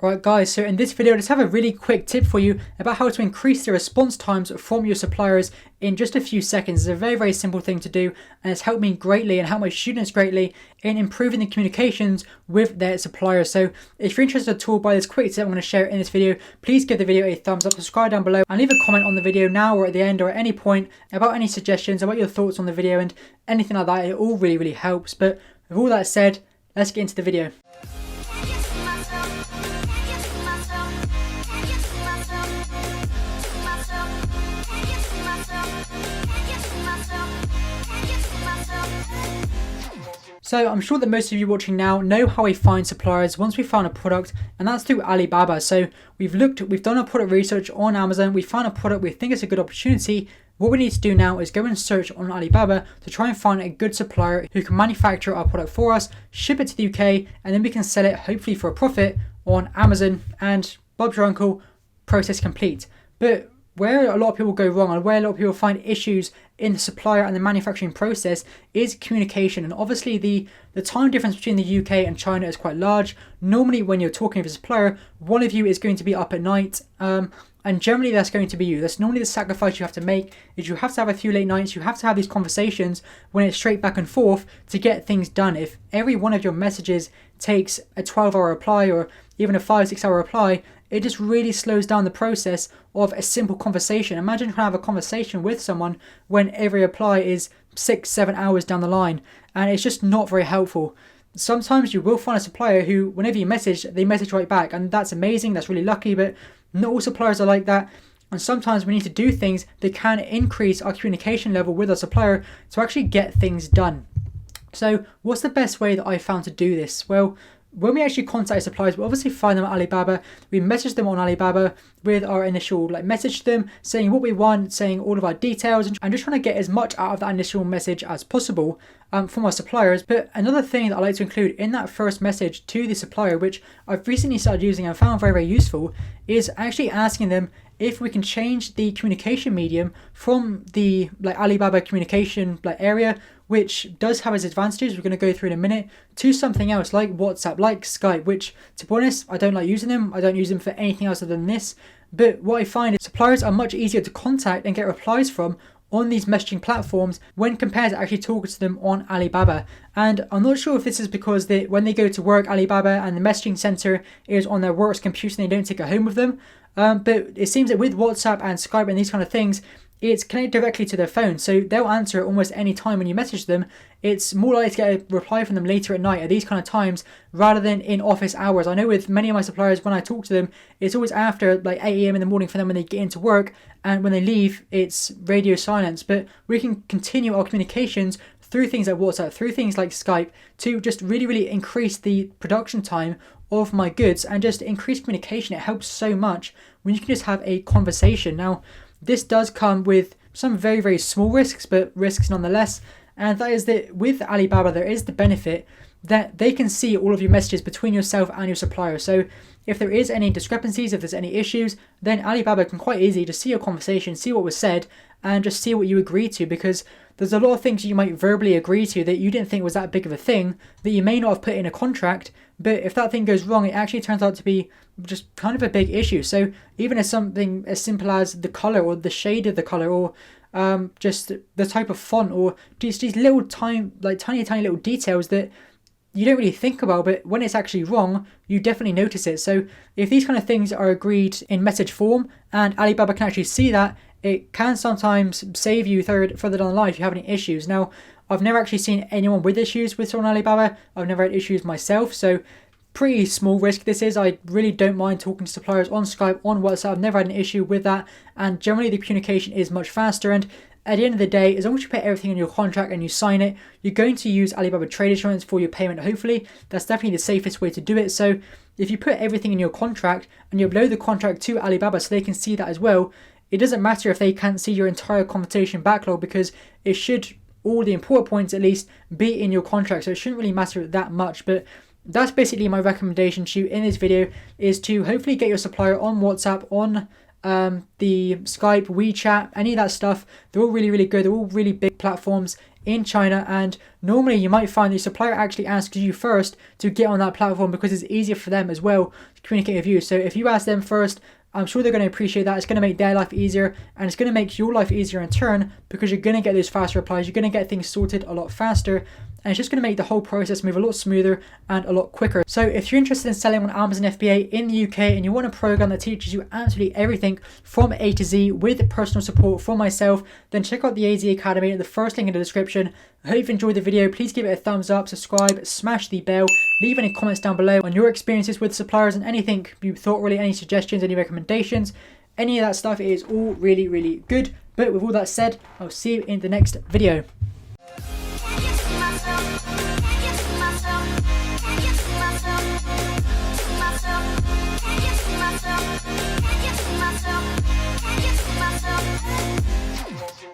Alright guys, so in this video I just have a really quick tip for you about how to increase the response times from your suppliers in just a few seconds. It's a very simple thing to do, and it's helped me greatly and helped my students greatly in improving the communications with their suppliers. So if you're interested at all by this quick tip I'm going to share in this video, please give the video a thumbs up, subscribe down below, and leave a comment on the video now or at the end or at any point about any suggestions, about your thoughts on the video and anything like that. It all really helps. But with all that said, let's get into the video. So I'm sure that most of you watching now know how we find suppliers once we found a product, and that's through Alibaba. So we've done our product research on Amazon, we found a product we think is a good opportunity. What we need to do now is go and search on Alibaba to try and find a good supplier who can manufacture our product for us, ship it to the UK, and then we can sell it hopefully for a profit on Amazon, and Bob's your uncle, process complete. But where a lot of people go wrong and where a lot of people find issues in the supplier and the manufacturing process is communication. And obviously the time difference between the UK and China is quite large. Normally when you're talking with a supplier, one of you is going to be up at night, and generally that's going to be you. That's normally the sacrifice you have to make, is you have to have a few late nights, you have to have these conversations when it's straight back and forth to get things done. If every one of your messages takes a 12-hour reply or even a 5-6 hour reply, it just really slows down the process of a simple conversation. Imagine trying to have a conversation with someone when every reply is 6-7 hours down the line, and it's just not very helpful. Sometimes you will find a supplier who, whenever you message, they message right back, and that's amazing, that's really lucky, but not all suppliers are like that. And sometimes we need to do things that can increase our communication level with our supplier to actually get things done. So what's the best way that I found to do this? Well, when we actually contact suppliers, we obviously find them on Alibaba. We message them on Alibaba with our initial message to them, saying what we want, saying all of our details, and just trying to get as much out of that initial message as possible from our suppliers. But another thing that I like to include in that first message to the supplier, which I've recently started using and found very useful, is actually asking them if we can change the communication medium from the Alibaba communication area, which does have its advantages, we're going to go through in a minute, to something else like WhatsApp, like Skype, which, to be honest, I don't like using them. I don't use them for anything else other than this. But what I find is suppliers are much easier to contact and get replies from on these messaging platforms when compared to actually talking to them on Alibaba. And I'm not sure if this is because when they go to work, Alibaba and the messaging center is on their work's computer and they don't take it home with them. But it seems that with WhatsApp and Skype and these kind of things, it's connected directly to their phone, so they'll answer almost any time when you message them. It's more likely to get a reply from them later at night at these kind of times rather than in office hours. I know with many of my suppliers, when I talk to them, it's always after 8 AM in the morning for them when they get into work, and when they leave, it's radio silence. But we can continue our communications through things like WhatsApp, through things like Skype, to just really increase the production time of my goods and just increase communication. It helps so much when you can just have a conversation. Now, this does come with some very small risks, but risks nonetheless, and that is that with Alibaba there is the benefit that they can see all of your messages between yourself and your supplier. So if there is any discrepancies, if there's any issues, then Alibaba can quite easily just see your conversation, see what was said, and just see what you agree to, because there's a lot of things you might verbally agree to that you didn't think was that big of a thing, that you may not have put in a contract, but if that thing goes wrong, it actually turns out to be just kind of a big issue. So even as something as simple as the color or the shade of the color, or just the type of font, or just these little tiny little details that you don't really think about, but when it's actually wrong, you definitely notice it. So if these kind of things are agreed in message form and Alibaba can actually see that, it can sometimes save you further down the line if you have any issues. Now, I've never actually seen anyone with issues with someone on Alibaba. I've never had issues myself, so pretty small risk this is. I really don't mind talking to suppliers on Skype, on WhatsApp. I've never had an issue with that, and generally the communication is much faster. And at the end of the day, as long as you put everything in your contract and you sign it, you're going to use Alibaba Trade Assurance for your payment. Hopefully, that's definitely the safest way to do it. So if you put everything in your contract and you upload the contract to Alibaba so they can see that as well, it doesn't matter if they can't see your entire conversation backlog, because it should, all the important points at least, be in your contract. So it shouldn't really matter that much. But that's basically my recommendation to you in this video, is to hopefully get your supplier on WhatsApp, on the Skype, WeChat, any of that stuff. They're all really good. They're all really big platforms in China, and normally you might find the supplier actually asks you first to get on that platform because it's easier for them as well to communicate with you. So if you ask them first, I'm sure they're going to appreciate that. It's going to make their life easier, and it's going to make your life easier in turn because you're going to get those faster replies. You're going to get things sorted a lot faster, and it's just going to make the whole process move a lot smoother and a lot quicker. So if you're interested in selling on Amazon FBA in the UK and you want a program that teaches you absolutely everything from A to Z with personal support from myself, then check out the AZ Academy at the first link in the description. I hope you've enjoyed the video. Please give it a thumbs up, subscribe, smash the bell, leave any comments down below on your experiences with suppliers and anything you thought, really, any suggestions, any recommendations, any of that stuff. It is all really, really good. But with all that said, I'll see you in the next video.